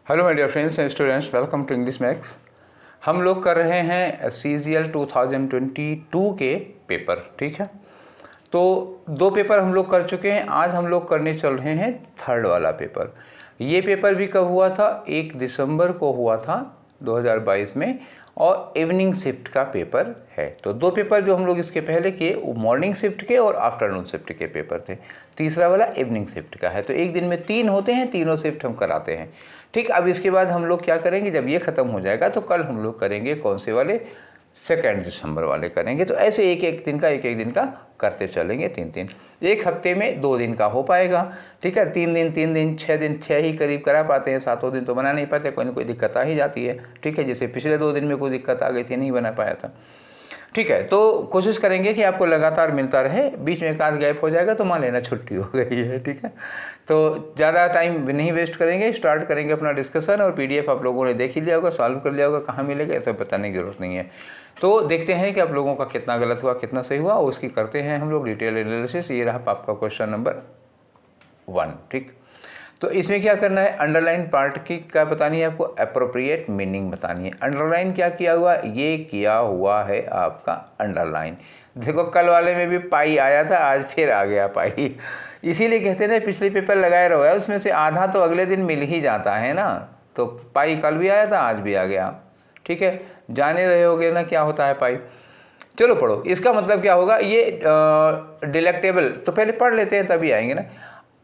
Hello my dear friends and students, welcome to English Max. हम लोग कर रहे हैं CGL 2022 के पेपर, ठीक है। तो 2 पेपर हम लोग कर चुके हैं, आज हम लोग करने चल रहे हैं थर्ड वाला पेपर। ये पेपर भी कब हुआ था? 1 दिसंबर को हुआ था 2022 में, और इवनिंग शिफ्ट का पेपर है। तो 2 पेपर जो हम लोग इसके पहले किए वो मॉर्निंग शिफ्ट के और आफ्टरनून शिफ्ट के पेपर थे। तीसरा वाला इवनिंग शिफ्ट का है। तो एक दिन में 3 होते हैं, तीनों शिफ्ट हम कराते हैं, ठीक। अब इसके बाद हम लोग क्या करेंगे, जब ये ख़त्म हो जाएगा तो कल हम लोग करेंगे कौन से वाले? 2 दिसंबर वाले करेंगे। तो ऐसे एक एक दिन का करते चलेंगे, 3-3। एक हफ्ते में 2 दिन का हो पाएगा, ठीक है। 3 दिन 6 दिन, 6 ही करीब करा पाते हैं, 7वां दिन तो बना नहीं पाते, कोई ना कोई दिक्कत आ ही जाती है, ठीक है। जैसे पिछले 2 दिन में कोई दिक्कत आ गई थी, नहीं बना पाया था, ठीक है। तो कोशिश करेंगे कि आपको लगातार मिलता रहे। बीच में एक आध गैप हो जाएगा तो मान लेना छुट्टी हो गई है, ठीक है। तो ज़्यादा टाइम नहीं वेस्ट करेंगे, स्टार्ट करेंगे अपना डिस्कशन। और PDF आप लोगों ने देख ही लिया होगा, सॉल्व कर लिया होगा, कहाँ मिलेगा ये सब बताने की ज़रूरत नहीं है। तो देखते हैं कि आप लोगों का कितना गलत हुआ, कितना सही हुआ, उसकी करते हैं हम लोग डिटेल एनालिसिस। ये रहा आपका क्वेश्चन नंबर 1, ठीक। तो इसमें क्या करना है, अंडरलाइन पार्ट की क्या बतानी है आपको? अप्रोप्रिएट मीनिंग बतानी है। अंडरलाइन क्या किया हुआ? ये किया हुआ है आपका अंडरलाइन। देखो कल वाले में भी पाई आया था, आज फिर आ गया पाई। इसीलिए कहते हैं पिछले पेपर लगाए रहो है, उसमें से आधा तो अगले दिन मिल ही जाता है ना। तो पाई कल भी आया था, आज भी आ गया, ठीक है। जाने रहे होगे ना क्या होता है पाई। चलो पढ़ो, इसका मतलब क्या होगा? ये डिलेक्टेबल तो पहले पढ़ लेते हैं तभी आएंगे ना।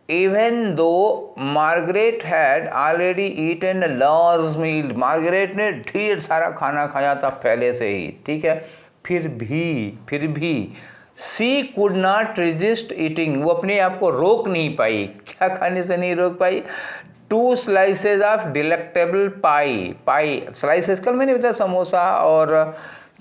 Even though Margaret had already eaten a large meal, Margaret ने ढेर सारा खाना खाया था पहले से ही, ठीक है। फिर भी सी कुड नॉट रेजिस्ट ईटिंग, वो अपने आप को रोक नहीं पाई। क्या खाने से नहीं रोक पाई? 2 slices of delectable pi. Slices कल मैंने बताया, समोसा और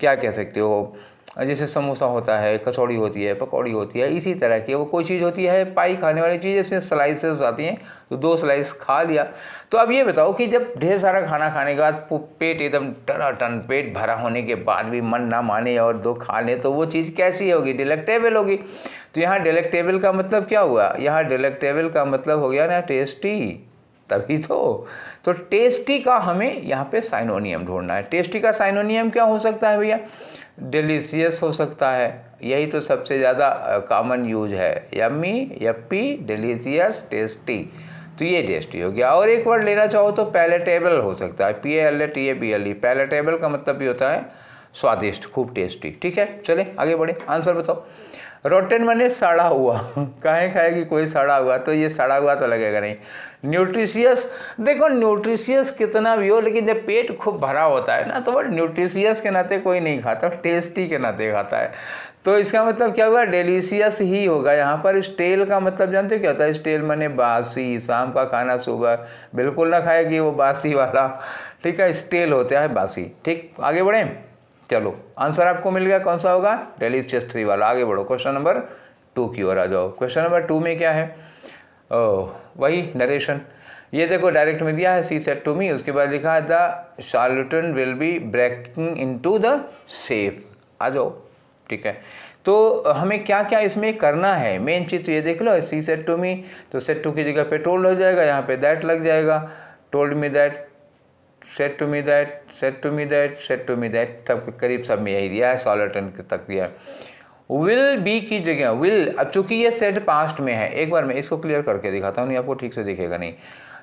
क्या कह सकते हो, जैसे समोसा होता है, कचौड़ी होती है, पकौड़ी होती है, इसी तरह की वो कोई चीज़ होती है पाई खाने वाली चीज़, इसमें स्लाइसेस आती हैं। तो 2 स्लाइस खा लिया। तो अब ये बताओ कि जब ढेर सारा खाना खाने के बाद पेट एकदम टनाटन, पेट भरा होने के बाद भी मन ना माने और 2 खा ले, तो वो चीज़ कैसी होगी? डिलेक्टेबल होगी। तो यहाँ डिलेक्टेबल का मतलब क्या हुआ? यहाँ डिलेक्टेबल का मतलब हो गया ना टेस्टी, तभी तो टेस्टी का हमें यहाँ पे साइनोनियम ढूंढना है। टेस्टी का साइनोनियम क्या हो सकता है भैया? डिलीशियस हो सकता है, यही तो सबसे ज़्यादा कॉमन यूज है। Yummy, Yuppie, delicious, tasty. तो ये टेस्टी हो गया। और एक वर्ड लेना चाहो तो पैलेटेबल हो सकता है, PALATABLE। पैलेटेबल का मतलब भी होता है स्वादिष्ट, खूब टेस्टी, ठीक है। चले आगे बढ़े, आंसर बताओ। रोटेन माने सड़ा हुआ। काहे खाएगी कोई सड़ा हुआ? तो ये सड़ा हुआ तो लगेगा नहीं। न्यूट्रिशियस, देखो न्यूट्रिशियस कितना भी हो, लेकिन जब पेट खूब भरा होता है ना, तो वो न्यूट्रिशियस के नाते कोई नहीं खाता, टेस्टी के नाते खाता है। तो इसका मतलब क्या हुआ? डिलीशियस ही होगा यहाँ पर। स्टेल का मतलब जानते हो क्या होता है? स्टेल माने बासी। शाम का खाना सुबह बिल्कुल ना खाएगी, वो बासी वाला, ठीक है। स्टेल होता है बासी, ठीक। आगे बढ़ें, चलो आंसर आपको मिल गया, कौन सा होगा? डिलीशियस 3 वाला। आगे बढ़ो, क्वेश्चन नंबर 2 की ओर आ जाओ। क्वेश्चन नंबर 2 में क्या है? वही नरेशन। ये देखो डायरेक्ट में दिया है, सी सेड टू मी, उसके बाद लिखा है the charlatan will be breaking into the safe. आ जाओ, ठीक है। तो हमें क्या क्या इसमें करना है, मेन चीज़ तो ये देख लो। सी सेड टू मी, तो सेड टू की जगह पे टोल्ड हो जाएगा, यहाँ पे दैट लग जाएगा। Told me that, said to me that, said to me that, said to me that, सब करीब सब में यही दिया है, शार्लटन तक दिया है। विल बी की जगह विल, अब चूंकि ये सेड पास्ट में है, एक बार मैं इसको क्लियर करके दिखाता हूँ, नहीं आपको ठीक से दिखेगा नहीं।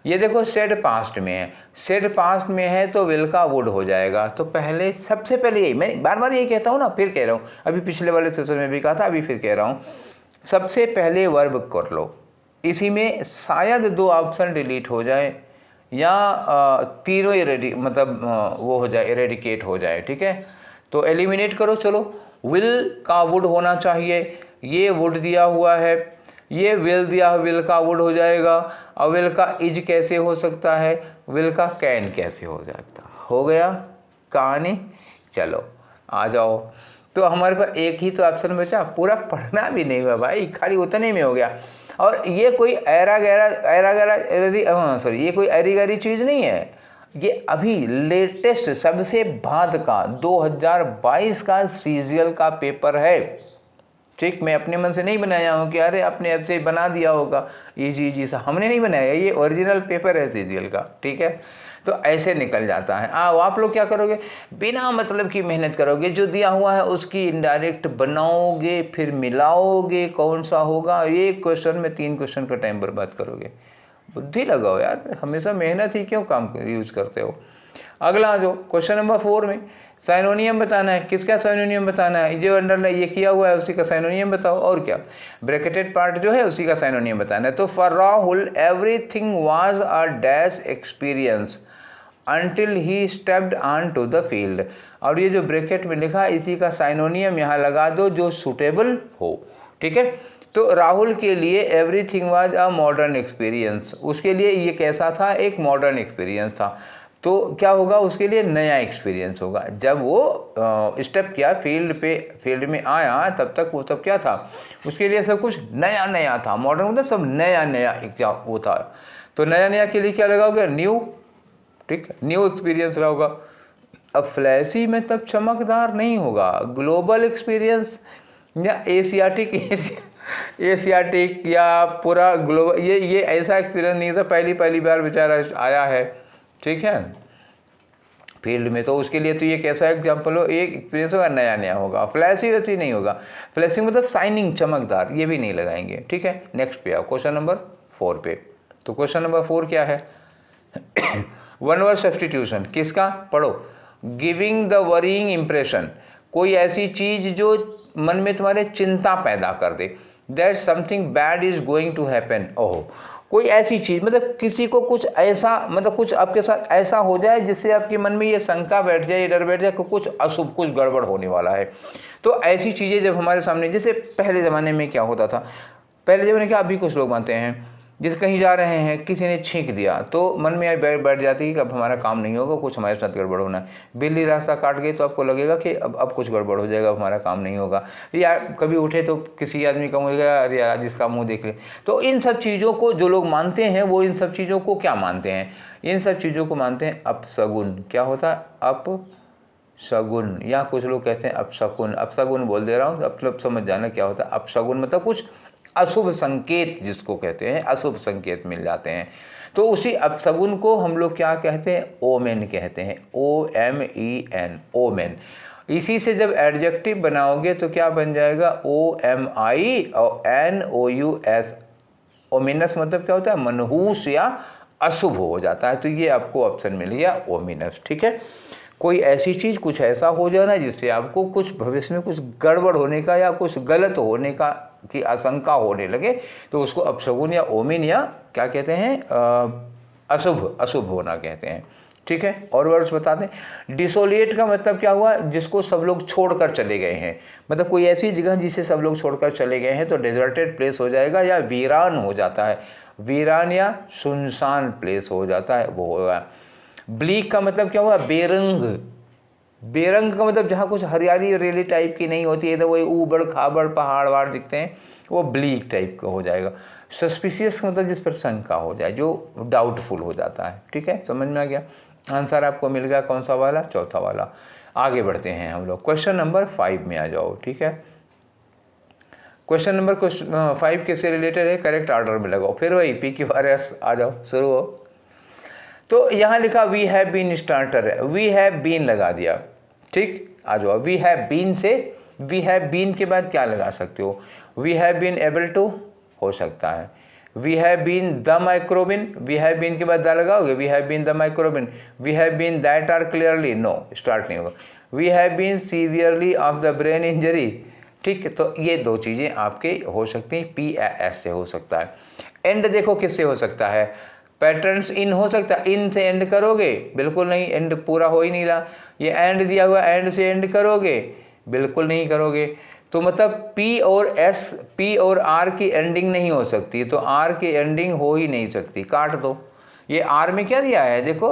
ये देखो सेड पास्ट में है, सेड पास्ट में है तो विल का वुड हो जाएगा। तो पहले सबसे पहले यही, मैं बार बार यही कहता हूँ ना, फिर कह रहा हूँ, अभी पिछले वाले सेशन में भी कहा था, अभी फिर कह रहा हूँ, सबसे पहले वर्ब कर लो। इसी में शायद 2 ऑप्शन डिलीट हो जाए या तीनों वो हो जाए, इरेडिकेट हो जाए, ठीक है। तो एलिमिनेट करो, चलो। विल का वुड होना चाहिए, ये वुड दिया हुआ है, ये विल दिया, विल का वुड हो जाएगा। और विल का इज कैसे हो सकता है? विल का कैन कैसे हो जाता? हो गया कहानी। चलो आ जाओ। तो हमारे पास एक ही तो ऑप्शन बचा, पूरा पढ़ना भी नहीं हुआ भाई, खाली उतने में हो गया। और ये कोई ये कोई ऐरी गैरी चीज़ नहीं है, ये अभी लेटेस्ट सबसे बाद का 2022 का CGL का पेपर है। ठीक, मैं अपने मन से नहीं बनाया हूँ कि अरे आपने ऐसे बना दिया होगा इजी सा, हमने नहीं बनाया, ये ओरिजिनल पेपर है सीजीएल का, ठीक है। तो ऐसे निकल जाता है। आप लोग क्या करोगे, बिना मतलब की मेहनत करोगे, जो दिया हुआ है उसकी इनडायरेक्ट बनाओगे, फिर मिलाओगे, कौन सा होगा, एक क्वेश्चन में 3 क्वेश्चन का टाइम बर्बाद करोगे। बुद्धि लगाओ यार, हमेशा मेहनत ही क्यों काम यूज करते हो। अगला जो क्वेश्चन नंबर 4 में साइनोनियम बताना है। किसका साइनोनियम बताना है, जो अंडरलाइन ये किया हुआ है उसी का साइनोनियम बताओ, और क्या, ब्रैकेटेड पार्ट जो है उसी का साइनोनियम बताना है। तो for Rahul everything was a dash experience until he stepped onto the field। और ये जो ब्रैकेट में लिखा है इसी का साइनोनियम यहाँ लगा दो जो सुटेबल हो, ठीक है। तो राहुल के लिए everything was a modern experience, उसके लिए ये कैसा था, एक मॉडर्न एक्सपीरियंस था। तो क्या होगा, उसके लिए नया एक्सपीरियंस होगा। जब वो स्टेप किया फील्ड में आया, तब तक वो सब क्या था, उसके लिए सब कुछ नया नया था। मॉडर्न मतलब सब नया नया एक वो था। तो नया नया के लिए क्या लगाओगे, न्यू, ठीक, न्यू एक्सपीरियंस होगा। अब फ्लैशी मतलब चमकदार नहीं होगा, ग्लोबल एक्सपीरियंस या एशियाटिक या पूरा ग्लोबल, ये ऐसा एक्सपीरियंस नहीं था, पहली बार बेचारा आया है, ठीक है, फील्ड में। तो उसके लिए तो ये कैसा एग्जाम्पल हो, एक एक्सपीरियंस होगा, नया नया होगा। फ्लैशी वैसी नहीं होगा, फ्लैशी मतलब शाइनिंग, चमकदार, ये भी नहीं लगाएंगे, ठीक है। नेक्स्ट पे आओ, क्वेश्चन नंबर 4 पे। तो क्वेश्चन नंबर 4 क्या है, वन वर्ड सब्स्टिट्यूशन। किसका, पढ़ो, गिविंग द वरीइंग इंप्रेशन, कोई ऐसी चीज जो मन में तुम्हारे चिंता पैदा कर दे, that something bad is going to happen. ओहो, कोई ऐसी चीज, मतलब किसी को कुछ ऐसा, मतलब कुछ आपके साथ ऐसा हो जाए जिससे आपके मन में ये शंका बैठ जाए, ये डर बैठ जाए कि कुछ अशुभ, कुछ गड़बड़ होने वाला है। तो ऐसी चीजें जब हमारे सामने, जैसे पहले ज़माने में क्या होता था, पहले ज़माने क्या अभी कुछ लोग मानते हैं, जैसे कहीं जा रहे हैं, किसी ने छींक दिया तो मन में बैठ जाती है कि अब हमारा काम नहीं होगा, कुछ हमारे साथ गड़बड़ होना है। बिल्ली रास्ता काट गई तो आपको लगेगा कि अब कुछ गड़बड़ हो जाएगा, हमारा काम नहीं होगा। या कभी उठे तो किसी आदमी का मुँह, अरे यार जिसका मुँह देख ले। तो इन सब चीज़ों को जो लोग मानते हैं, वो इन सब चीज़ों को क्या मानते हैं, इन सब चीज़ों को मानते हैं अपशगुन। क्या होता है, अपशगुन, या कुछ लोग कहते हैं अपशकुन। अपशगुन बोल दे रहा हूँ, मतलब समझ जाना क्या होता है। अपशगुन मतलब कुछ अशुभ संकेत, जिसको कहते हैं अशुभ संकेत मिल जाते हैं। तो उसी अपशगुन को हम लोग क्या कहते हैं, ओमेन कहते हैं, OMEN, ओमेन। इसी से जब एडजेक्टिव बनाओगे तो क्या बन जाएगा, OMI और NOUS। ओमिनस मतलब क्या होता है, मनहूस या अशुभ हो जाता है। तो ये आपको ऑप्शन मिल गया ओमिनस, ठीक है। कोई ऐसी चीज़, कुछ ऐसा हो जाना जिससे आपको कुछ भविष्य में कुछ गड़बड़ होने का या कुछ गलत होने का की आशंका होने लगे, तो उसको अपशगुन या ओमिन या क्या कहते हैं, अशुभ होना कहते हैं, ठीक है। और वर्ड्स बता दें, डिसोलिएट का मतलब क्या हुआ, जिसको सब लोग छोड़कर चले गए हैं, मतलब कोई ऐसी जगह जिसे सब लोग छोड़कर चले गए हैं, तो डेजर्टेड प्लेस हो जाएगा, या वीरान हो जाता है, वीरान या सुनसान प्लेस हो जाता है, वो होगा। ब्लीक का मतलब क्या हुआ, बेरंग। बेरंग का मतलब जहाँ कुछ हरियाली रेली टाइप की नहीं होती है, तो वही ऊबड़ खाबड़ पहाड़ वहाड़ दिखते हैं, वो ब्लीक टाइप का हो जाएगा। सस्पिशियस का मतलब जिस पर शंका हो जाए, जो डाउटफुल हो जाता है, ठीक है। समझ में आ गया, आंसर आपको मिल गया कौन सा वाला, चौथा वाला। आगे बढ़ते हैं हम लोग, क्वेश्चन नंबर 5 में आ जाओ, ठीक है। क्वेश्चन नंबर 5 किससे रिलेटेड है, करेक्ट ऑर्डर में लगाओ, फिर वही PQRS आ जाओ, शुरू हो। तो यहाँ लिखा वी हैव बीन स्टार्टर है, वी हैव बीन लगा दिया, ठीक। आ जाओ, वी हैव बीन से, वी हैव बीन के बाद क्या लगा सकते हो, we have been able to हो सकता है, वी हैव बीन द माइक्रोबिन, वी हैव बीन के बाद द लगाओगे, वी हैव बीन द माइक्रोबिन, we have been that are clearly, no start नहीं होगा, we have been severely of the brain injury, ठीक है। तो ये दो चीज़ें आपके हो सकती हैं, PAS से हो सकता है। एंड देखो किससे हो सकता है, पैटर्न्स इन हो सकता है, इन से एंड करोगे, बिल्कुल नहीं, एंड पूरा हो ही नहीं रहा। ये एंड दिया हुआ, एंड से एंड करोगे, बिल्कुल नहीं करोगे। तो मतलब P और R की एंडिंग नहीं हो सकती, तो R की एंडिंग हो ही नहीं सकती, काट दो। ये R में क्या दिया है, देखो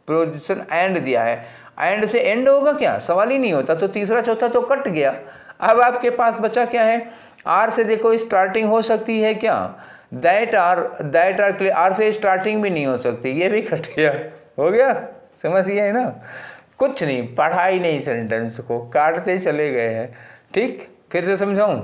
प्रोजेक्शन एंड दिया है, एंड से एंड होगा क्या, सवाल ही नहीं होता। तो तीसरा चौथा तो कट गया। अब आपके पास बचा क्या है, R से देखो स्टार्टिंग हो सकती है क्या, दैट आर क्लियर, आर से स्टार्टिंग भी नहीं हो सकती, ये भी कट गया, हो गया, समझ गए है ना। कुछ नहीं, पढ़ा ही नहीं, सेंटेंस को काटते चले गए हैं, ठीक। फिर से समझाऊं,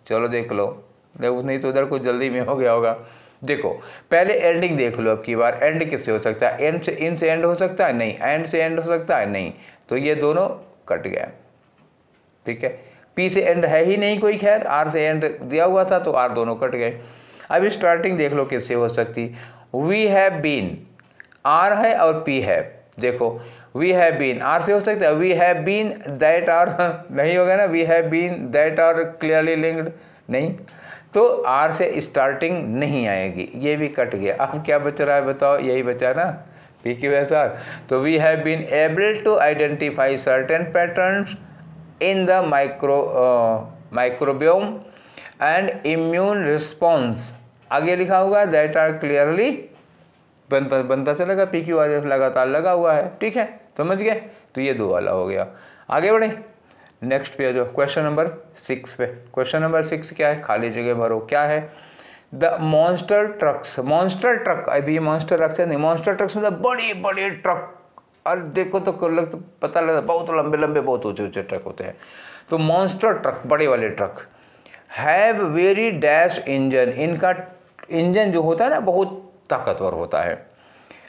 चलो देख लो, नहीं तो उधर कुछ जल्दी में हो गया होगा। देखो पहले एंडिंग देख लो अब की बार, एंड किससे हो सकता है? एंड से इन से एंड हो सकता है? नहीं। एंड से एंड हो सकता है? नहीं। तो ये दोनों कट गया, ठीक है। पी से एंड है ही नहीं कोई, खैर आर से एंड दिया हुआ था तो आर दोनों कट गए। अब स्टार्टिंग देख लो किससे हो सकती। वी हैव बीन, आर है और पी है, देखो वी हैव बीन आर से हो सकता है, we have been that are नहीं होगा ना, we have been that are clearly linked, नहीं। तो आर से स्टार्टिंग नहीं आएगी, ये भी कट गया। अब क्या बच रहा है बताओ? यही बचा ना, पी क्यू एस आर। तो we have been able to identify certain patterns in the microbiome and immune response, आगे लिखा हुआ that are clearly, बनता चलेगा, पी क्यू आर एस लगातार लगा हुआ है, ठीक है, समझ गए। तो ये 2 वाला हो गया। आगे बढ़े नेक्स्ट पे आ जाओ, क्वेश्चन नंबर 6 पे। क्वेश्चन नंबर 6 क्या है? खाली जगह भरो। क्या है? The monster trucks, monster truck, अभी मॉन्स्टर ट्रक नहीं, मॉन्स्टर ट्रक्स मतलब बड़े बड़े ट्रक, और देखो तो पता लगता बहुत लंबे लंबे बहुत ऊंचे ऊंचे ट्रक होते हैं। तो मॉन्स्टर ट्रक, बड़े वाले truck, have very dash engine, इनका इंजन जो होता है ना बहुत ताकतवर होता है।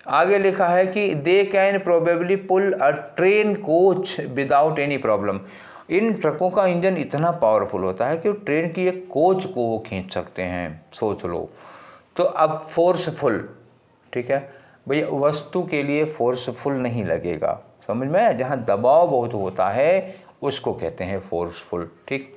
आगे लिखा है कि they can probably pull a train coach without any problem, इन ट्रकों का इंजन इतना पावरफुल होता है कि ट्रेन की एक कोच को वो खींच सकते हैं, सोच लो। तो अब फोर्सफुल, ठीक है भैया, वस्तु के लिए फोर्सफुल नहीं लगेगा, समझ में? जहाँ दबाव बहुत होता है उसको कहते हैं फोर्सफुल, ठीक।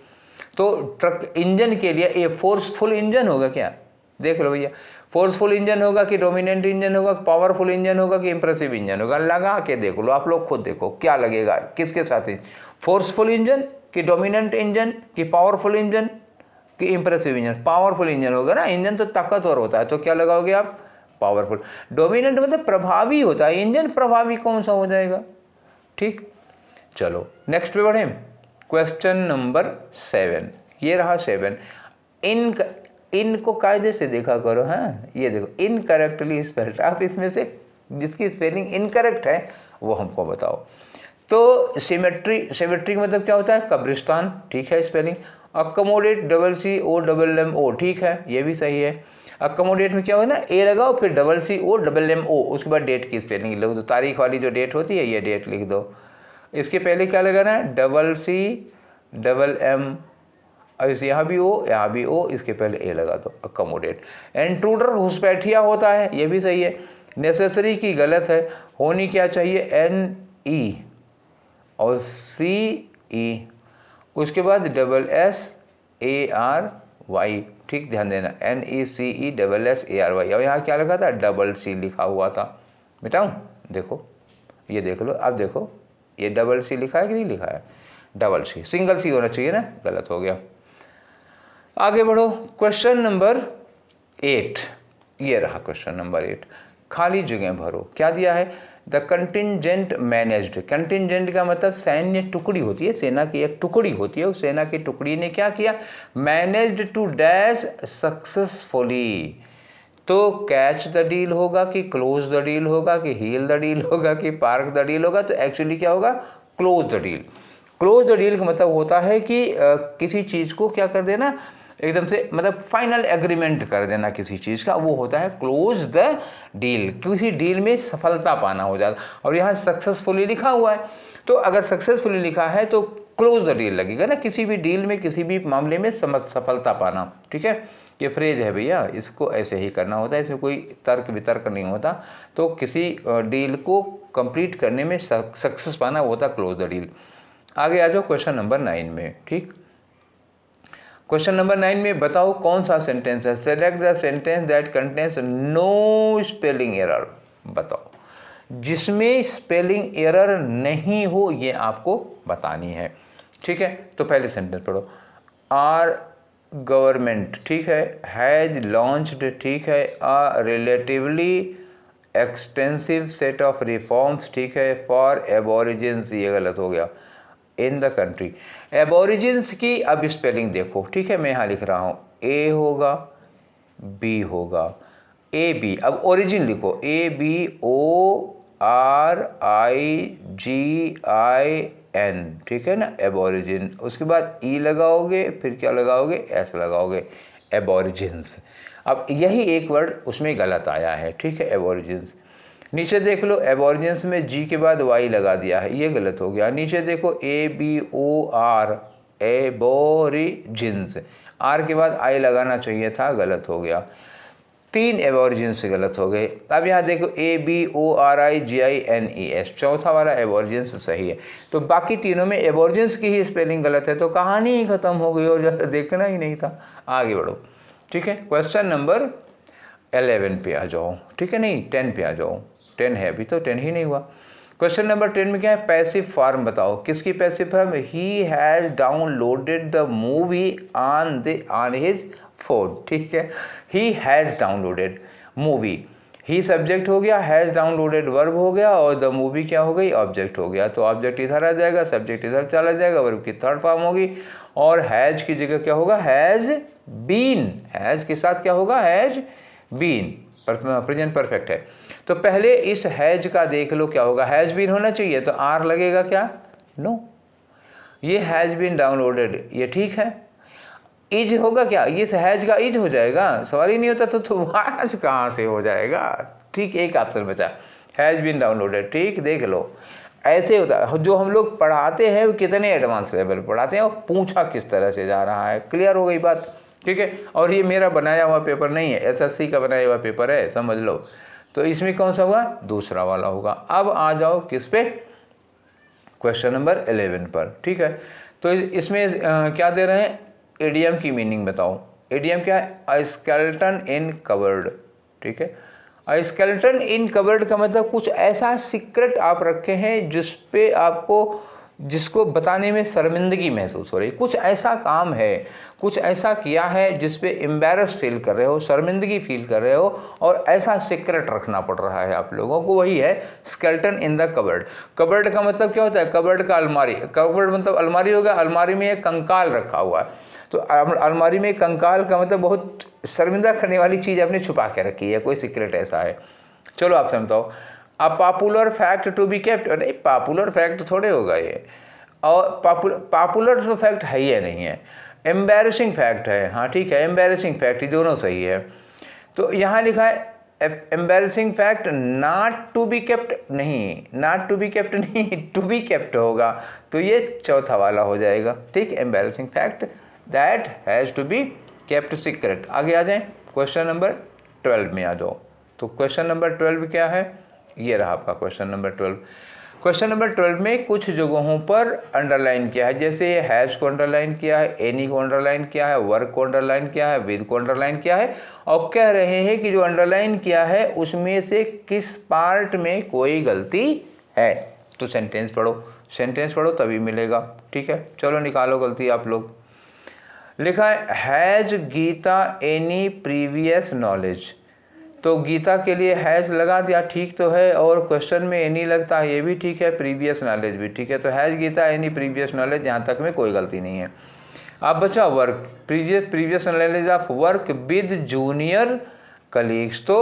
तो ट्रक इंजन के लिए ये फोर्सफुल इंजन होगा क्या? देख लो भैया, फोर्सफुल इंजन होगा कि डोमिनेंट इंजन होगा, पावरफुल इंजन होगा कि इंप्रेसिव इंजन होगा? लगा के देख लो, आप लोग खुद देखो क्या लगेगा, किसके साथ ही, फोर्सफुल इंजन कि डोमिनेंट इंजन कि पावरफुल इंजन कि इंप्रेसिव इंजन? पावरफुल इंजन होगा ना, इंजन तो ताकतवर होता है, तो क्या लगाओगे आप? पावरफुल। डोमिनेंट मतलब प्रभावी होता है, इंजन प्रभावी कौन सा हो जाएगा, ठीक। चलो नेक्स्ट पे बढ़े, क्वेश्चन नंबर 7, ये रहा 7। इनको कायदे से देखा करो, हाँ ये देखो, इनकरेक्टली स्पेल्ड, आप इसमें से जिसकी स्पेलिंग इनकरेक्ट है वो हमको बताओ। तो सिमेट्री मतलब क्या होता है? कब्रिस्तान, ठीक है स्पेलिंग। अकोमोडेट, COMMO, ठीक है, ये भी सही है। अकोमोडेट में क्या हो ना, ए लगाओ फिर COMMO, उसके बाद डेट की स्पेलिंग लिख दो, तारीख वाली जो डेट होती है ये डेट लिख दो। इसके पहले क्या लगाना है? CMM, यहाँ भी O, यहाँ भी O, इसके पहले ए लगा दो, अकोमोडेट। इंट्रूडर घुसपैठिया होता है, ये भी सही है। नेसेसरी की गलत है, होनी क्या चाहिए? NE और CE, उसके बाद SSARY, ठीक, ध्यान देना, NECESSARY, और यहाँ क्या लिखा था? CC लिखा हुआ था। मिटाऊं? देखो ये देख लो, अब देखो ये CC लिखा है कि नहीं लिखा है? CC, सिंगल C होना चाहिए ना, गलत हो गया। आगे बढ़ो, क्वेश्चन नंबर 8, ये रहा क्वेश्चन नंबर 8। खाली जगह भरो। क्या दिया है? द कंटिजेंट मैनेज्ड, कंटिजेंट का मतलब सैन्य टुकड़ी होती है, सेना की एक टुकड़ी होती है, उस सेना की टुकड़ी ने क्या किया? Managed to dash successfully. तो कैच द डील होगा कि क्लोज द डील होगा कि हील द डील होगा कि पार्क द डील होगा? तो एक्चुअली क्या होगा? Close the deal. Close the deal का मतलब होता है कि किसी चीज़ को क्या कर देना, एकदम से, मतलब फाइनल एग्रीमेंट कर देना किसी चीज़ का, वो होता है क्लोज द डील। किसी डील में सफलता पाना हो जाता, और यहाँ सक्सेसफुली लिखा हुआ है, तो अगर सक्सेसफुली लिखा है तो क्लोज द डील लगेगा ना, किसी भी डील में, किसी भी मामले में सफलता पाना, ठीक है। ये फ्रेज है भैया, इसको ऐसे ही करना होता है, इसमें कोई तर्क वितर्क नहीं होता। तो किसी डील को कंप्लीट करने में सक्सेस पाना होता क्लोज द डील। आगे आ जाओ क्वेश्चन नंबर 9 में, ठीक। क्वेश्चन नंबर 9 में बताओ कौन सा सेंटेंस है? Select the sentence that contains no spelling error, बताओ जिसमें स्पेलिंग एरर नहीं हो, ये आपको बतानी है, ठीक है। तो पहले सेंटेंस पढ़ो, आर गवर्नमेंट, ठीक है, हैज लॉन्च्ड, ठीक है, a relatively extensive set of reforms, ठीक है, फॉर एबोरिजिन्स, ये गलत हो गया, इन द कंट्री। एबोरिजिन्स की अब स्पेलिंग देखो, ठीक है, मैं यहाँ लिख रहा हूँ, ए होगा, बी होगा, AB, अब ओरिजिन लिखो, ABORIGIN, एन, ठीक है ना, एबोरिजिन। उसके बाद ई लगाओगे, फिर क्या लगाओगे, एस लगाओगे, एबोरिजिन्स। अब यही एक वर्ड उसमें गलत आया है, ठीक है, एबोरिजिन्स। नीचे देख लो, एबोरिजिन्स में जी के बाद वाई लगा दिया है, ये गलत हो गया। नीचे देखो ABOR, एबोरिजिन्स, आर के बाद आई लगाना चाहिए था, गलत हो गया। 3 एबोरिजिन्स गलत हो गए। अब यहाँ देखो ABORIGINES, चौथा वाला एबोरिजिन्स सही है। तो बाकी तीनों में एबोरिजिन्स की ही स्पेलिंग गलत है, तो कहानी ही खत्म हो गई और ज़्यादा देखना ही नहीं था। आगे बढ़ो, ठीक है। क्वेश्चन नंबर 11 पे आ जाओ, ठीक है, नहीं 10 पे आ जाओ। 10 है, अभी तो 10 ही नहीं हुआ। क्वेश्चन नंबर 10 में क्या है, पैसिव फॉर्म बताओ। किसकी passive form? He has downloaded the movie on his phone, ठीक है। He has downloaded movie, he subject हो गया, हैज़ डाउनलोडेड वर्ब हो गया, और द मूवी क्या हो गई, ऑब्जेक्ट हो गया। तो ऑब्जेक्ट इधर आ जाएगा, सब्जेक्ट इधर चला जाएगा, वर्ब की थर्ड फॉर्म होगी, और हैज़ की जगह क्या होगा, हैज़ बीन। हैज़ के साथ क्या होगा, हैज़ बीन, प्रेजेंट परफेक्ट है। तो पहले इस हैज का देख लो क्या होगा, हैज बीन होना चाहिए, तो आर लगेगा क्या, नो। ये हैज बीन डाउनलोडेड, ये ठीक है। इज होगा क्या, ये हैज का इज हो जाएगा, सवाल ही नहीं होता तो वाज कहाँ से हो जाएगा, ठीक। एक ऑप्शन बचा, हैज बीन डाउनलोडेड, ठीक। देख लो ऐसे होता है, जो हम लोग पढ़ाते हैं वो कितने एडवांस लेवल पढ़ाते हैं, और पूछा किस तरह से जा रहा है, क्लियर हो गई बात, ठीक है। और ये मेरा बनाया हुआ पेपर नहीं है, SSC का बनाया हुआ पेपर है, समझ लो। तो इसमें कौन सा होगा, दूसरा वाला होगा। अब आ जाओ किस पे, क्वेश्चन नंबर 11 पर, ठीक है। तो इसमें क्या दे रहे हैं, एडीएम की मीनिंग बताओ। एडीएम क्या है, अ स्केलेटन इन कवर्ड, ठीक है। अ स्केलेटन इन कवर्ड का मतलब कुछ ऐसा सीक्रेट आप रखे हैं जिस पे आपको, जिसको बताने में शर्मिंदगी महसूस हो रही है। कुछ ऐसा काम है, कुछ ऐसा किया है जिस पे एम्बैरस फील कर रहे हो, शर्मिंदगी फील कर रहे हो, और ऐसा सीक्रेट रखना पड़ रहा है आप लोगों को, वही है skeleton in the cupboard. Cupboard का मतलब क्या होता है, कबर्ड का अलमारी, कबर्ड मतलब अलमारी हो गया, अलमारी में एक कंकाल रखा हुआ है। तो अलमारी में कंकाल का मतलब बहुत शर्मिंदा करने वाली चीज़ आपने छुपा के रखी है, कोई सीक्रेट ऐसा है। चलो आप समझाओ। A popular fact to be kept, नहीं पॉपुलर फैक्ट थोड़े होगा ये, और पॉपुलर जो फैक्ट है ही नहीं है, एम्बैरेसिंग फैक्ट है, हाँ ठीक है, एम्बैरेसिंग फैक्ट, ये दोनों सही है। तो यहाँ लिखा है embarrassing fact not to be kept, नहीं नॉट टू बी केप्ट नहीं, टू बी केप्ट होगा, तो ये चौथा वाला हो जाएगा, ठीक। Embarrassing fact that has to be kept secret. आगे आ जाएं, क्वेश्चन नंबर 12 में आ जाओ। तो क्वेश्चन नंबर 12 क्या है, ये रहा आपका क्वेश्चन नंबर 12। क्वेश्चन नंबर 12 में कुछ जगहों पर अंडरलाइन किया है, जैसे ये हैज़ को अंडरलाइन किया है, एनी को अंडरलाइन किया है, वर्क को अंडरलाइन किया है, विद को अंडरलाइन किया है, और कह रहे हैं कि जो अंडरलाइन किया है उसमें से किस पार्ट में कोई गलती है। तो सेंटेंस पढ़ो, सेंटेंस पढ़ो तभी मिलेगा, ठीक है। चलो निकालो गलती आप लोग। लिखा है has Geeta any previous knowledge, तो गीता के लिए हैज़ लगा दिया, ठीक तो है, और क्वेश्चन में एनी लगता है, ये भी ठीक है, प्रीवियस नॉलेज भी ठीक है। तो has Geeta any previous knowledge, यहाँ तक में कोई गलती नहीं है। अब बचा work, previous knowledge of work with junior colleagues, तो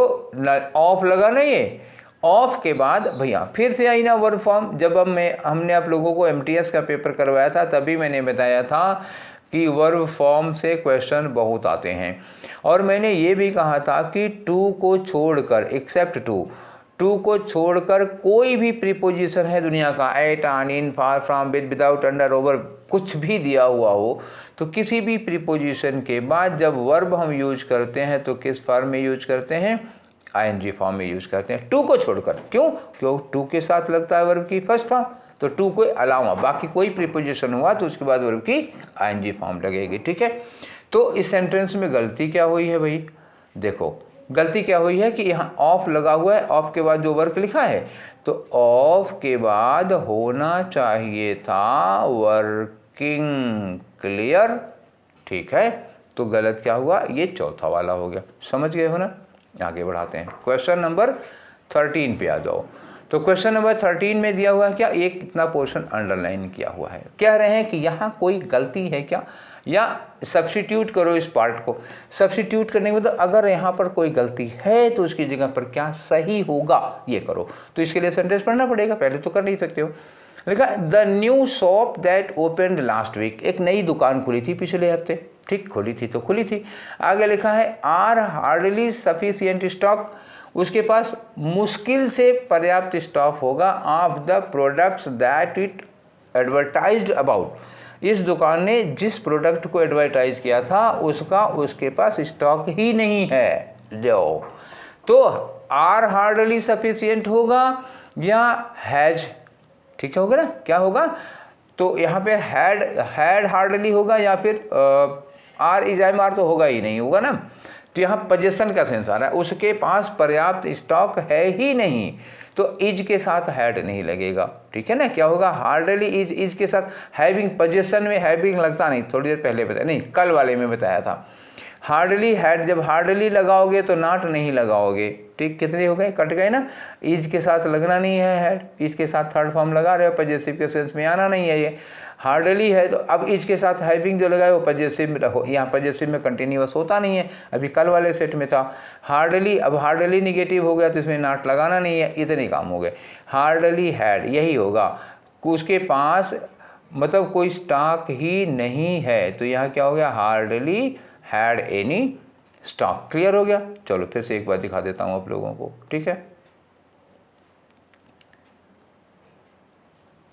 ऑफ लगा नहीं है, ऑफ के बाद भैया फिर से आई ना वर्ब फॉर्म। जब हमने आप लोगों को MTS का पेपर करवाया था तभी मैंने बताया था कि वर्ब फॉर्म से क्वेश्चन बहुत आते हैं, और मैंने ये भी कहा था कि टू को छोड़कर, एक्सेप्ट टू को छोड़कर कोई भी प्रीपोजिशन है दुनिया का, at, on, in, for, from, with, without, under, over, कुछ भी दिया हुआ हो, तो किसी भी प्रीपोजिशन के बाद जब वर्ब हम यूज करते हैं तो किस फॉर्म में यूज करते हैं, ING फॉर्म में यूज करते हैं, टू को छोड़कर। क्यों टू के साथ लगता है वर्ब की फर्स्ट फॉर्म, तो टू को अलावा बाकी कोई प्रीपोजिशन हुआ तो उसके बाद वर्ब की ING फॉर्म लगेगी, ठीक है। तो इस सेंटेंस में गलती क्या हुई है भाई, देखो गलती क्या हुई है कि यहाँ ऑफ लगा हुआ है, ऑफ के बाद जो वर्क लिखा है, तो ऑफ के बाद होना चाहिए था वर्किंग, क्लियर, ठीक है। तो गलत क्या हुआ, ये चौथा वाला हो गया, समझ गए हो ना। आगे बढ़ाते हैं, क्वेश्चन नंबर 13 पे आ जाओ। तो क्वेश्चन नंबर 13 में दिया हुआ है क्या, एक इतना पोर्शन अंडरलाइन किया हुआ है, कह रहे हैं कि यहाँ कोई गलती है क्या, या सब्स्टिट्यूट करो इस पार्ट को। सब्स्टिट्यूट करने के बाद अगर यहाँ पर कोई गलती है तो उसकी जगह पर क्या सही होगा ये करो। तो इसके लिए सेंटेंस पढ़ना पड़ेगा, पहले तो कर नहीं सकते हो। लिखा the new shop that opened last week, एक नई दुकान खुली थी पिछले हफ्ते, ठीक, खुली थी तो खुली थी। आगे लिखा है आर हार्डली सफिशिएंट स्टॉक, उसके पास मुश्किल से पर्याप्त स्टॉक होगा of the products that it advertised about, इस दुकान ने जिस प्रोडक्ट को एडवर्टाइज किया था उसका उसके पास स्टॉक ही नहीं है। लो, तो आर हार्डली सफिशिएंट होगा या हैज, ठीक है, होगा ना, क्या होगा, तो यहाँ पे हैड हार्डली होगा या फिर आर इज एम आर तो होगा ही नहीं, होगा ना। तो यहाँ पोजीशन का सेंस आ रहा है, उसके पास पर्याप्त स्टॉक है ही नहीं, तो इज के साथ हैड नहीं लगेगा, ठीक है ना। क्या होगा, हार्डली इज के साथ हैविंग, पोजीशन में हैविंग लगता नहीं, थोड़ी देर पहले बताया, नहीं कल वाले में बताया था। हार्डली हैड, जब हार्डली लगाओगे तो नॉट नहीं लगाओगे, ठीक, कितने हो गए, कट गए ना। इज के साथ लगना नहीं है हैड, इज के साथ थर्ड फॉर्म लगा रहे हो, पॉजिटिव के सेंस में आना नहीं है ये। हार्डली है तो अब इज के साथ हैविंग जो लगाए वो पॉजिटिव में रखो, यहाँ पॉजिटिव में कंटिन्यूअस होता नहीं है, अभी कल वाले सेट में था। हार्डली, अब हार्डली निगेटिव हो गया तो इसमें नॉट लगाना नहीं है, इतने काम हो गए। हार्डली हैड यही होगा, उसके पास मतलब कोई स्टॉक ही नहीं है, तो यहाँ क्या हो गया, hardly had any stock. Clear हो गया। चलो फिर से एक बार दिखा देता हूँ आप लोगों को, ठीक है।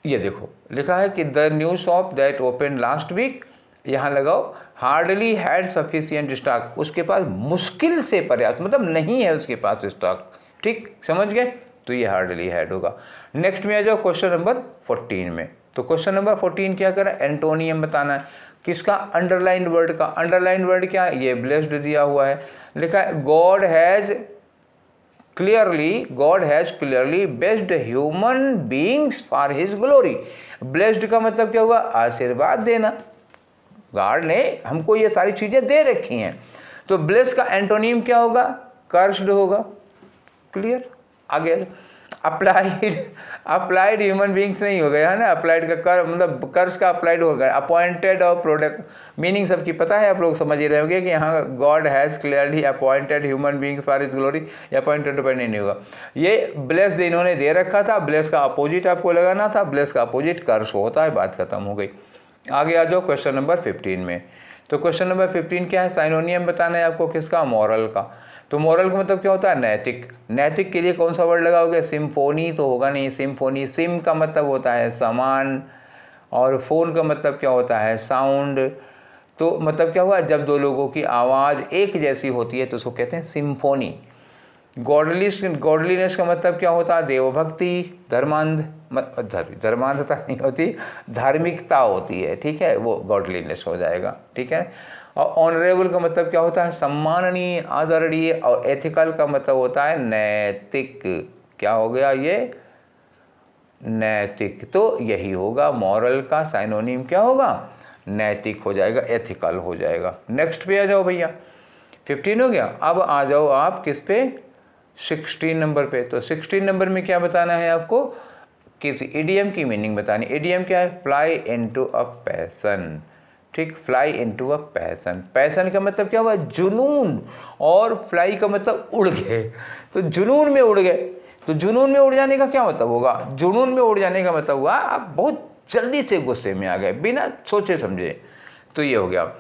ये देखो लिखा है कि the new shop that open last week, यहाँ लगाओ हार्डली हैड सफिशिएंट स्टॉक, उसके पास मुश्किल से पर्याप्त, मतलब नहीं है उसके पास स्टॉक, ठीक, समझ गए, तो ये हार्डली हैड होगा। नेक्स्ट में आ जाओ क्वेश्चन नंबर 14 में। तो क्वेश्चन नंबर 14 क्या कर रहा है, एंटोनियम बताना है, किसका, अंडरलाइन वर्ड का। अंडरलाइन वर्ड क्या, ये ब्लेस्ड दिया हुआ है, लिखा है God has clearly based human beings for his glory. Blessed का मतलब क्या हुआ, आशीर्वाद देना, गॉड ने हमको ये सारी चीजें दे रखी हैं। तो ब्लेस का एंटोनिम क्या होगा, कर्स्ड होगा। क्लियर। आगे अप्लाइड ह्यूमन बींग्स नहीं हो गया है ना, अप्लाइड का कर मतलब कर्स का अप्लाइड हो गया। अपॉइंटेड और प्रोडक्ट, मीनिंग सबकी पता है, आप लोग समझ ही रहे होंगे कि यहाँ God has clearly appointed human beings for his glory, appointed पर नहीं होगा। ये ब्लेस्ड इन्होंने दे रखा था, ब्लेस का अपोजिट आपको लगाना था, ब्लेस का अपोजिट कर्स होता है, बात खत्म हो गई। आगे आ जाओ क्वेश्चन नंबर 15 में। तो क्वेश्चन नंबर 15 क्या है, साइनोनियम बताना है आपको, किसका, मॉरल का। तो मॉरल का मतलब क्या होता है, नैतिक। नैतिक के लिए कौन सा वर्ड लगाओगे, सिम्फोनी तो होगा नहीं, सिम्फोनी, सिम का मतलब होता है समान, और फोन का मतलब क्या होता है, साउंड। तो मतलब क्या हुआ, जब दो लोगों की आवाज़ एक जैसी होती है तो उसको कहते हैं सिम्फोनी। गॉडलीनेस का मतलब क्या होता है, देवभक्ति, धर्मांधता नहीं होती, धार्मिकता होती है, ठीक है, वो गॉडलीनेस हो जाएगा, ठीक है। और ऑनरेबल का मतलब क्या होता है, सम्माननीय, आदरणीय, और एथिकल का मतलब होता है नैतिक। क्या हो गया ये, नैतिक। तो यही होगा, मॉरल का साइनोनिम क्या होगा, नैतिक हो जाएगा, एथिकल हो जाएगा। नेक्स्ट पे आ जाओ भैया, 15 हो गया। अब आ जाओ आप किस पे, 16 नंबर पे। तो 16 नंबर में क्या बताना है आपको, किसी इडियम की मीनिंग बतानी। इडियम क्या है, फ्लाई इनटू अ पैशन, ठीक, fly into a passion. Passion का मतलब क्या हुआ, जुनून, और फ्लाई का मतलब उड़ गए, तो जुनून में उड़ गए। तो जुनून में उड़ जाने का क्या मतलब होगा, जुनून में उड़ जाने का मतलब हुआ आप बहुत जल्दी से गुस्से में आ गए बिना सोचे समझे, तो ये हो गया।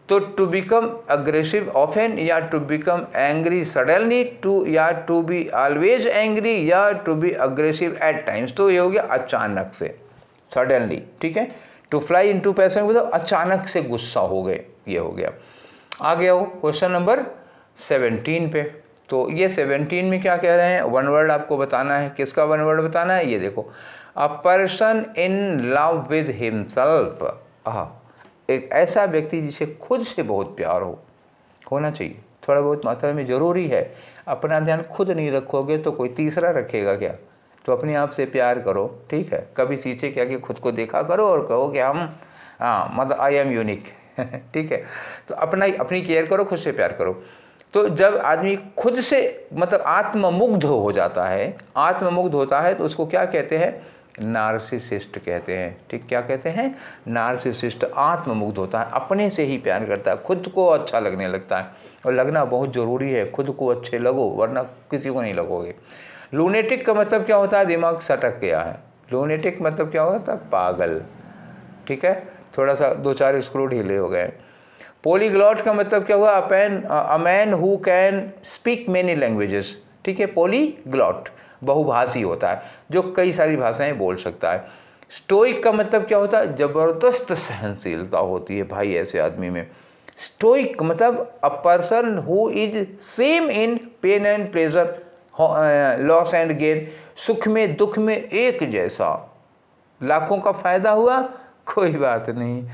तो टू बिकम अग्रेसिव ऑफेन, या to become angry suddenly, to, या टू बी ऑलवेज एंग्री, या to be aggressive at times. तो ये हो गया अचानक से, सडनली, ठीक है। टू फ्लाई इनटू पैशन मतलब अचानक से गुस्सा हो गए, ये हो गया। आगे आओ क्वेश्चन नंबर 17 पे। तो ये 17 में क्या कह रहे हैं, वन वर्ड आपको बताना है, किसका वन वर्ड बताना है, ये देखो, a person in love with himself. एक ऐसा व्यक्ति जिसे खुद से बहुत प्यार होना चाहिए, थोड़ा बहुत मात्रा में ज़रूरी है। अपना ध्यान खुद नहीं रखोगे तो कोई तीसरा रखेगा क्या, तो अपने आप से प्यार करो, ठीक है। कभी शीशे के आगे खुद को देखा करो और कहो कि हम मतलब आई एम यूनिक ठीक है। तो अपनी केयर करो, खुद से प्यार करो। तो जब आदमी खुद से मतलब आत्ममुग्ध हो जाता है, आत्ममुग्ध होता है, तो उसको क्या कहते हैं? नार्सिसिस्ट कहते हैं। ठीक, क्या कहते हैं? नार्सिसिस्ट। आत्ममुग्ध होता है, अपने से ही प्यार करता है, खुद को अच्छा लगने लगता है, और लगना बहुत ज़रूरी है, खुद को अच्छे लगो वरना किसी को नहीं लगोगे। लूनेटिक का मतलब क्या होता है? दिमाग सटक गया है। लूनेटिक मतलब क्या होता है? पागल। ठीक है, थोड़ा सा 2-4 स्क्रू ढीले हो गए। पॉलीग्लॉट का मतलब क्या हुआ? A man who can speak many languages. ठीक है, पॉलीग्लॉट बहुभाषी होता है, जो कई सारी भाषाएं बोल सकता है। स्टोइक का मतलब क्या होता है? जबरदस्त सहनशीलता होती है भाई ऐसे आदमी में। स्टोइक मतलब a person who is same in pen and pleasure, loss and gain. सुख में दुख में एक जैसा। लाखों का फायदा हुआ, कोई बात नहीं,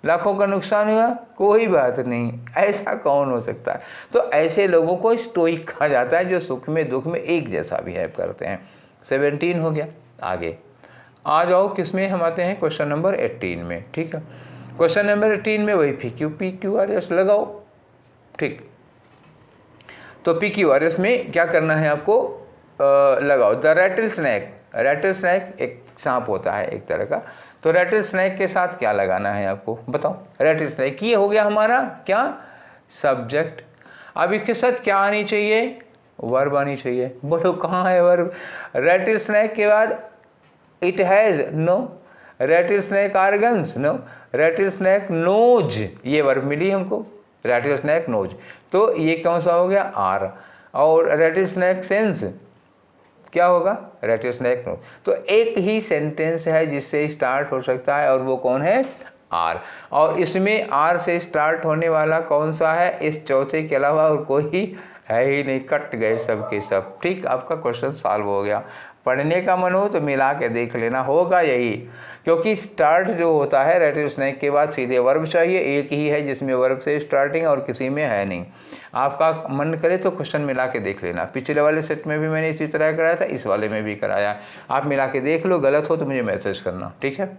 लाखों का नुकसान हुआ, कोई बात नहीं, ऐसा कौन हो सकता है? तो ऐसे लोगों को स्टोइक कहा जाता है, जो सुख में दुख में एक जैसा बिहेव करते हैं। 17 हो गया। आगे आ जाओ, किसमें हम आते हैं? क्वेश्चन नंबर 18 में। ठीक है, क्वेश्चन नंबर 18 में वही PQRS लगाओ। ठीक, तो PQRS में क्या करना है आपको? लगाओ the rattlesnake. Rattlesnake एक सांप होता है एक तरह का, तो रैटल स्नैक के साथ क्या लगाना है आपको? बताओ। रैटल स्नैक ये हो गया हमारा क्या? सब्जेक्ट। अब इसके साथ क्या आनी चाहिए? वर्ब आनी चाहिए। बोलो कहाँ है वर्ब? रैटल स्नैक के बाद it has, no. Rattlesnake organs, no. Rattlesnake knows, ये वर्ब मिली हमको, रैटल स्नैक नोज, तो ये कौन सा हो गया? आर। और रैटल स्नैक सेंस क्या होगा? Rattlesnake knows. तो एक ही सेंटेंस है जिससे स्टार्ट हो सकता है, और वो कौन है? आर। और इसमें आर से स्टार्ट होने वाला कौन सा है? इस चौथे के अलावा और कोई है ही नहीं, कट गए सब के सब। ठीक, आपका क्वेश्चन सॉल्व हो गया। पढ़ने का मन हो तो मिला के देख लेना, होगा यही, क्योंकि स्टार्ट जो होता है रैटल स्नैक के बाद सीधे वर्ब चाहिए, एक ही है जिसमें वर्ब से स्टार्टिंग और किसी में है नहीं। आपका मन करे तो क्वेश्चन मिला के देख लेना। पिछले वाले सेट में भी मैंने इसी तरह कराया था, इस वाले में भी कराया। आप मिला के देख लो, गलत हो तो मुझे मैसेज करना। ठीक है,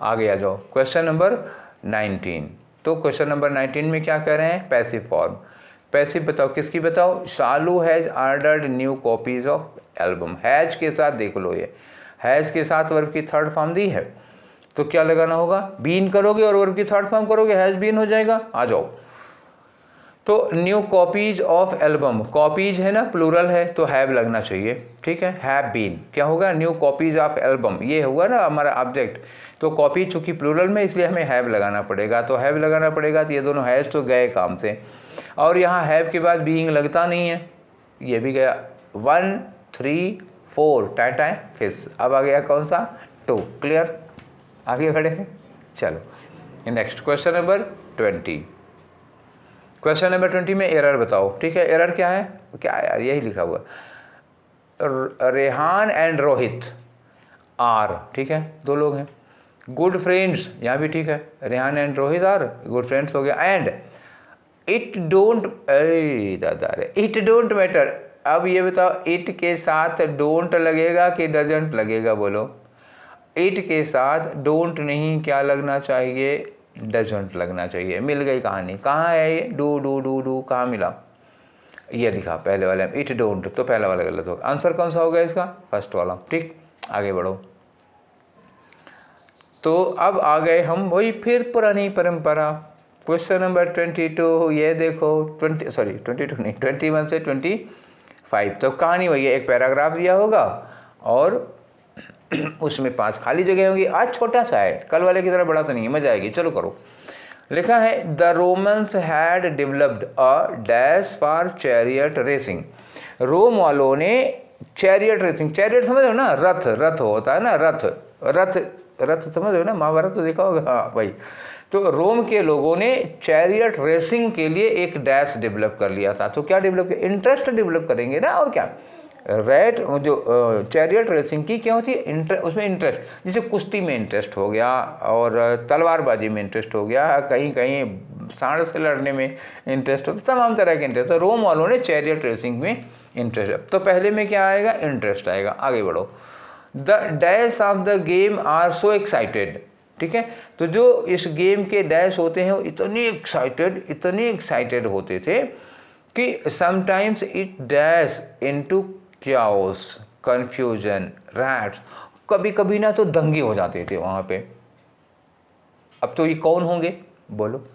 आगे आ जाओ, क्वेश्चन नंबर 19। तो क्वेश्चन नंबर 19 में क्या कह रहे हैं? Passive form. पैसिव बताओ, किसकी बताओ? Shalu has ordered new copies of album. Has के साथ देख लो, ये हैज़ के साथ वर्ब की थर्ड फॉर्म दी है, तो क्या लगाना होगा? बीन करोगे और वर्ब की थर्ड फॉर्म करोगे, हैज़ बीन हो जाएगा। आ जाओ, तो new copies of album, copies है ना, प्लूरल है, तो हैव लगना चाहिए। ठीक है, हैव बीन क्या होगा? न्यू कॉपीज ऑफ एल्बम, ये होगा ना हमारा ऑब्जेक्ट, तो कॉपी चूंकि प्लूरल में इसलिए हमें हैव लगाना पड़ेगा, तो हैव लगाना पड़ेगा। तो ये दोनों हैज़ तो गए काम से, और यहाँ हैव के बाद बीइंग लगता नहीं है, ये भी गया। 1 3 4 टाइम फिश। अब आ गया कौन सा? 2। क्लियर, आगे बढ़े। चलो next, question number 20। Question number 20 में एरर बताओ। ठीक है, एरर क्या है? क्या यार, यही लिखा हुआ, रेहान एंड रोहित आर। ठीक है, 2 लोग हैं। गुड फ्रेंड्स, यहाँ भी ठीक है, Rehan and Rohit are good friends हो गया। एंड इट डोंट, दादा रे, इट डोंट मैटर। अब ये बताओ, इट के साथ डोंट लगेगा कि डजंट लगेगा? बोलो। इट के साथ डोंट नहीं, क्या लगना चाहिए? डजंट लगना चाहिए। मिल गई कहानी। कहाँ है ये? डू डू डू डू, कहाँ मिला? ये लिखा पहले वाले में, इट डोंट, तो पहला वाला गलत होगा। आंसर कौन सा होगा इसका? फर्स्ट वाला। ठीक, आगे बढ़ो। तो अब आ गए हम वही फिर पुरानी परंपरा। क्वेश्चन नंबर 22, ये देखो 22 नहीं, 21 से 25। तो कहानी वही है, एक पैराग्राफ दिया होगा और उसमें 5 खाली जगह होंगी। आज छोटा सा है, कल वाले की तरह बड़ा सा नहीं है, मजा आएगी। चलो करो। लिखा है the Romans had developed a dash for chariot racing. Rome वालों ने चैरियट रेसिंग, चैरियट समझ हो ना, रथ, रथ होता है ना, रथ, रथ, रथ समझ हो ना, महाभारत तो देखा होगा। हाँ भाई, तो रोम के लोगों ने चैरियट रेसिंग के लिए एक डैश डेवलप कर लिया था। तो क्या डेवलप किया? इंटरेस्ट डेवलप करेंगे ना, और क्या। रेट जो चैरियट रेसिंग की क्या होती है? उसमें इंटरेस्ट, जैसे कुश्ती में इंटरेस्ट हो गया, और तलवारबाजी में इंटरेस्ट हो गया, कहीं कहीं सांड से लड़ने में इंटरेस्ट होता, तमाम तरह के इंटरेस्ट। तो रोम वालों ने चैरियट रेसिंग में इंटरेस्ट, तो पहले में क्या आएगा? इंटरेस्ट आएगा। आगे बढ़ो। The dash of the game are so excited. ठीक है, तो जो इस गेम के डैश होते हैं वो इतने एक्साइटेड होते थे कि sometimes it dash into chaos, confusion, rats, कभी कभी ना तो दंगे हो जाते थे वहाँ पे। अब तो ये कौन होंगे बोलो,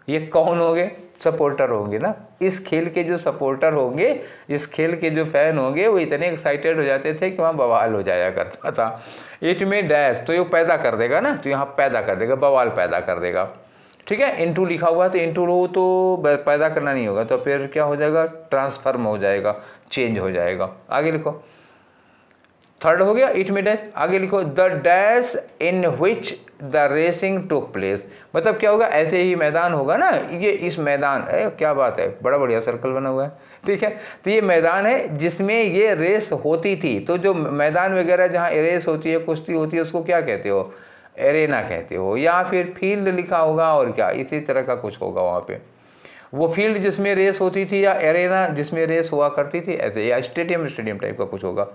ये कौन होंगे? सपोर्टर होंगे ना। इस खेल के जो सपोर्टर होंगे, इस खेल के जो फैन होंगे, वो इतने एक्साइटेड हो जाते थे कि वहाँ बवाल हो जाया करता था। इट में डैश तो ये पैदा कर देगा ना, तो यहाँ पैदा कर देगा, बवाल पैदा कर देगा, ठीक है। इनटू लिखा हुआ है तो इनटू रो तो पैदा करना नहीं होगा, तो फिर क्या हो जाएगा? ट्रांसफॉर्म हो जाएगा, चेंज हो जाएगा। आगे लिखो, थर्ड हो गया इट में डैश। आगे लिखो, the dash in which the racing took place, मतलब क्या होगा? ऐसे ही मैदान होगा ना, ये इस मैदान, क्या बात है, बड़ा बढ़िया सर्कल बना हुआ है, ठीक है। तो ये मैदान है जिसमें ये रेस होती थी। तो जो मैदान वगैरह जहाँ रेस होती है, कुश्ती होती है, उसको क्या कहते हो? एरेना कहते हो, या फिर फील्ड लिखा होगा, और क्या इसी तरह का कुछ होगा वहाँ पे। वो फील्ड जिसमें रेस होती थी, या एरेना जिसमें रेस हुआ करती थी, ऐसे, या स्टेडियम टाइप का कुछ होगा।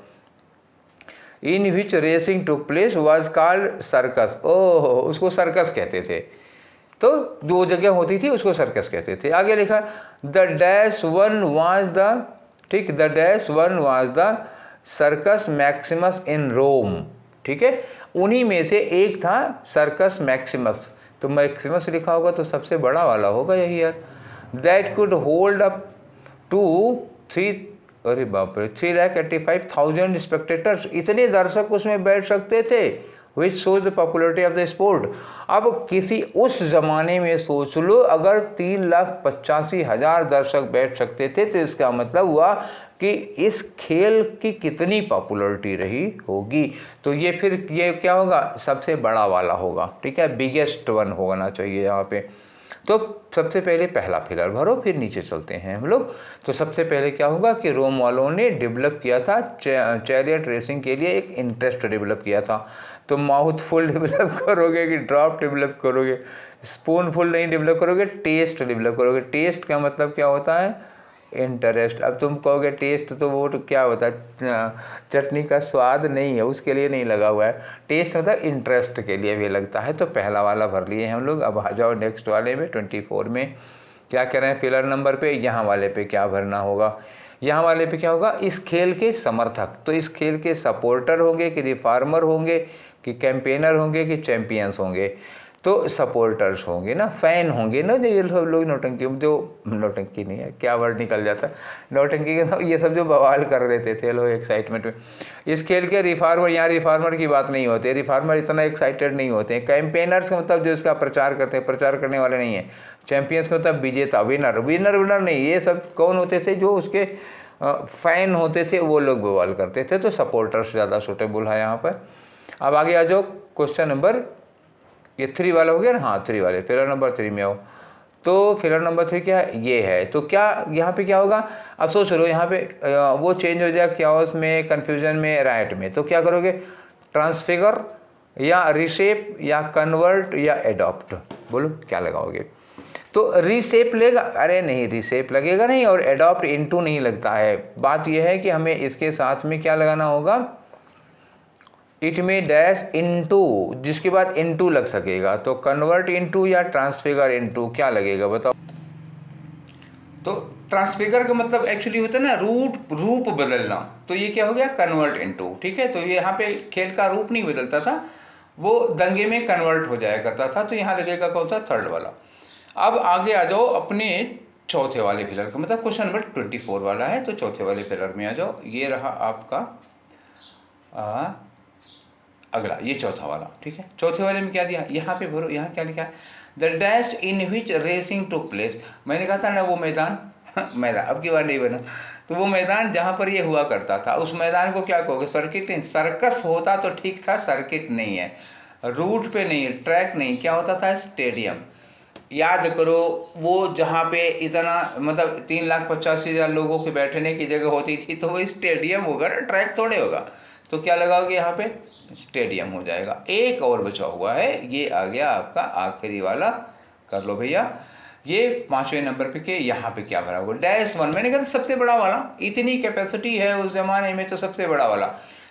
In which racing took place was called circus, oh उसको सर्कस कहते थे। तो जो जगह होती थी उसको सर्कस कहते थे। आगे लिखा, the dash one was the, ठीक, the dash one was the Circus Maximus in Rome, ठीक है। उन्हीं में से एक था सर्कस मैक्सिमस, तो मैक्सिमस लिखा होगा तो सबसे बड़ा वाला होगा यही यार। That could hold up to 3, अरे बाप रे, 3,85,000 स्पेक्टेटर्स, इतने दर्शक उसमें बैठ सकते थे। Which shows the popularity of the sport. अब किसी उस जमाने में सोच लो, अगर 3,85,000 दर्शक बैठ सकते थे, तो इसका मतलब हुआ कि इस खेल की कितनी पॉपुलरिटी रही होगी। तो ये फिर ये क्या होगा? सबसे बड़ा वाला होगा, ठीक है, बिगेस्ट वन होना चाहिए यहाँ पे। तो सबसे पहले पहला फिलर भरो, फिर नीचे चलते हैं हम लोग। तो सबसे पहले क्या होगा कि रोम वालों ने डेवलप किया था चैरियट रेसिंग के लिए एक इंटरेस्ट डेवलप किया था। तो माउथ फुल डेवलप करोगे कि ड्रॉप डेवलप करोगे? स्पून फुल नहीं डेवलप करोगे, टेस्ट डेवलप करोगे। टेस्ट का मतलब क्या होता है? इंटरेस्ट। अब तुम कहोगे टेस्ट तो वो तो क्या होता है? चटनी का स्वाद नहीं है, उसके लिए नहीं लगा हुआ है। टेस्ट मतलब इंटरेस्ट के लिए भी लगता है। तो पहला वाला भर लिए हैं हम लोग। अब आ जाओ नेक्स्ट वाले में, 24 में क्या कह रहे हैं? फिलर नंबर पे यहाँ वाले पे क्या भरना होगा? यहाँ वाले पे क्या होगा? इस खेल के समर्थक। तो इस खेल के सपोर्टर होंगे कि रिफार्मर होंगे कि कैंपेनर होंगे कि चैंपियंस होंगे? तो सपोर्टर्स होंगे ना, फैन होंगे ना, जो ये सब लोग नौटंकी, जो नौटंकी नहीं है, क्या वर्ड निकल जाता है, नौटंकी के, तो ये सब जो बवाल कर रहे थे लोग एक्साइटमेंट में। इस खेल के रिफार्मर, यहाँ रिफार्मर की बात नहीं होती, रिफार्मर इतना एक्साइटेड नहीं होते हैं। कैंपेनर्स का मतलब जो इसका प्रचार करते हैं, प्रचार करने वाले नहीं है। चैंपियंस का मतलब विजेता, विनर, विनर नहीं, ये सब कौन होते थे? जो उसके फैन होते थे, वो लोग बवाल करते थे। तो सपोर्टर्स ज़्यादा सूटेबल है यहाँ पर। अब आगे आ जाओ, क्वेश्चन नंबर, ये 3 वाला हो गया ना, हाँ 3 वाले, फिलर नंबर 3 में आओ। तो फिलर नंबर 3 क्या है? ये है। तो क्या यहाँ पे क्या होगा? अब सोच लो, यहाँ पे वो चेंज हो जाएगा क्याओस में, कन्फ्यूजन में, राइट में। तो क्या करोगे? ट्रांसफिगर या रिशेप या कन्वर्ट या एडॉप्ट, बोलो क्या लगाओगे? तो रीसेप लेगा? अरे नहीं, रीसेप लगेगा नहीं, और एडॉप्ट इनटू नहीं लगता है। बात यह है कि हमें इसके साथ में क्या लगाना होगा? इट में डैश इनटू, जिसके बाद इनटू लग सकेगा। तो कन्वर्ट इनटू या ट्रांसफिगर इनटू, क्या लगेगा बताओ? तो ट्रांसफिगर का मतलब एक्चुअली होता है ना रूप बदलना। तो ये क्या हो गया? कन्वर्ट इनटू, ठीक है। तो ये यहाँ पे खेल का रूप नहीं बदलता था, वो दंगे में कन्वर्ट हो जाया करता था। तो यहाँ लगेगा कौन सा? थर्ड वाला। अब आगे आ जाओ अपने चौथे वाले फिलर का, मतलब क्वेश्चन नंबर 24 वाला है। तो चौथे वाले फिलर में आ जाओ। ये रहा आपका अगला, ये चौथा वाला, ठीक है। चौथे वाले में क्या दिया? यहाँ पे भरो। यहाँ क्या लिखा है? The dash in which racing took place. मैंने कहा था ना वो मैदान मैदान अब की बार नहीं बना। तो वो मैदान जहाँ पर ये हुआ करता था, उस मैदान को क्या कहोगे? सर्किट नहीं। सर्कस होता तो ठीक था, सर्किट नहीं है, रूट पे नहीं, ट्रैक नहीं, क्या होता था? स्टेडियम। याद करो, वो जहाँ पे इतना मतलब 3,85,000 लोगों के बैठने की जगह होती थी, तो वो स्टेडियम होगा ना, ट्रैक थोड़े होगा। तो क्या लगाओगे यहाँ पे? स्टेडियम हो जाएगा। एक और बचा हुआ है, ये आ गया आपका आखिरी वाला, कर लो भैया। ये 5वें नंबर पे के यहाँ पे क्या भरा होगा? Dash one. मैंने कहा सबसे बड़ा वाला, इतनी कैपेसिटी है उस जमाने में, तो सबसे बड़ा वाला।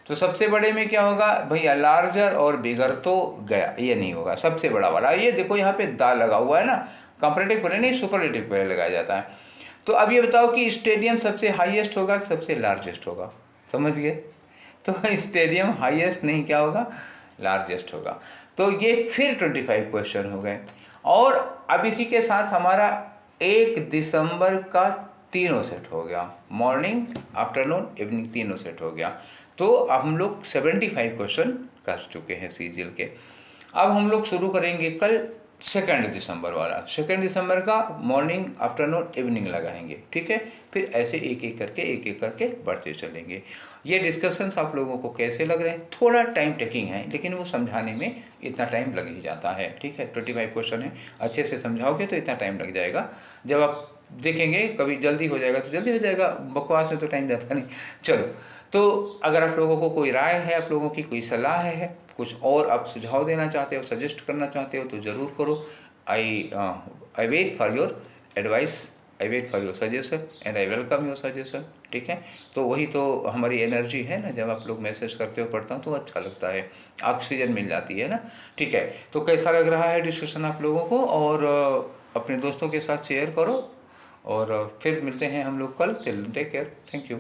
तो सबसे बड़े में क्या होगा भैया? लार्जर और बिगर तो गया, ये नहीं होगा, सबसे बड़ा वाला। ये देखो यहाँ पे दा लगा हुआ है ना, कंपैरेटिव पहले नहीं, सुपरलेटिव पहले लगाया जाता है। तो अब ये बताओ कि स्टेडियम सबसे हाईएस्ट होगा कि सबसे लार्जेस्ट होगा, समझ गए? तो स्टेडियम हाईएस्ट नहीं, क्या होगा, लार्जेस्ट होगा। तो ये फिर 25 क्वेश्चन हो गए। और अब इसी के साथ हमारा 1 दिसंबर का तीनों सेट हो गया, मॉर्निंग आफ्टरनून इवनिंग तीनों सेट हो गया। तो अब हम लोग 75 क्वेश्चन कर चुके हैं सीजीएल के। अब हम लोग शुरू करेंगे कल 2 दिसंबर वाला। 2 दिसंबर का मॉर्निंग आफ्टरनून इवनिंग लगाएंगे, ठीक है? फिर ऐसे एक एक करके बढ़ते चलेंगे। ये डिस्कशंस आप लोगों को कैसे लग रहे हैं? थोड़ा टाइम टेकिंग है, लेकिन वो समझाने में इतना टाइम लग ही जाता है, ठीक है? 25 क्वेश्चन है, अच्छे से समझाओगे तो इतना टाइम लग जाएगा। जब आप देखेंगे कभी जल्दी हो जाएगा तो जल्दी हो जाएगा, बकवास में तो टाइम जाता नहीं। चलो, तो अगर आप लोगों को कोई राय है, आप लोगों की कोई सलाह है, कुछ और आप सुझाव देना चाहते हो, सजेस्ट करना चाहते हो तो ज़रूर करो। I wait for your advice, I wait for your suggestion and I welcome your suggestion, ठीक है? तो वही तो हमारी एनर्जी है ना, जब आप लोग मैसेज करते हो पढ़ता हूँ तो अच्छा लगता है, ऑक्सीजन मिल जाती है ना, ठीक है? तो कैसा लग रहा है डिस्कशन आप लोगों को? और अपने दोस्तों के साथ शेयर करो, और फिर मिलते हैं हम लोग कल। Till take care, thank you.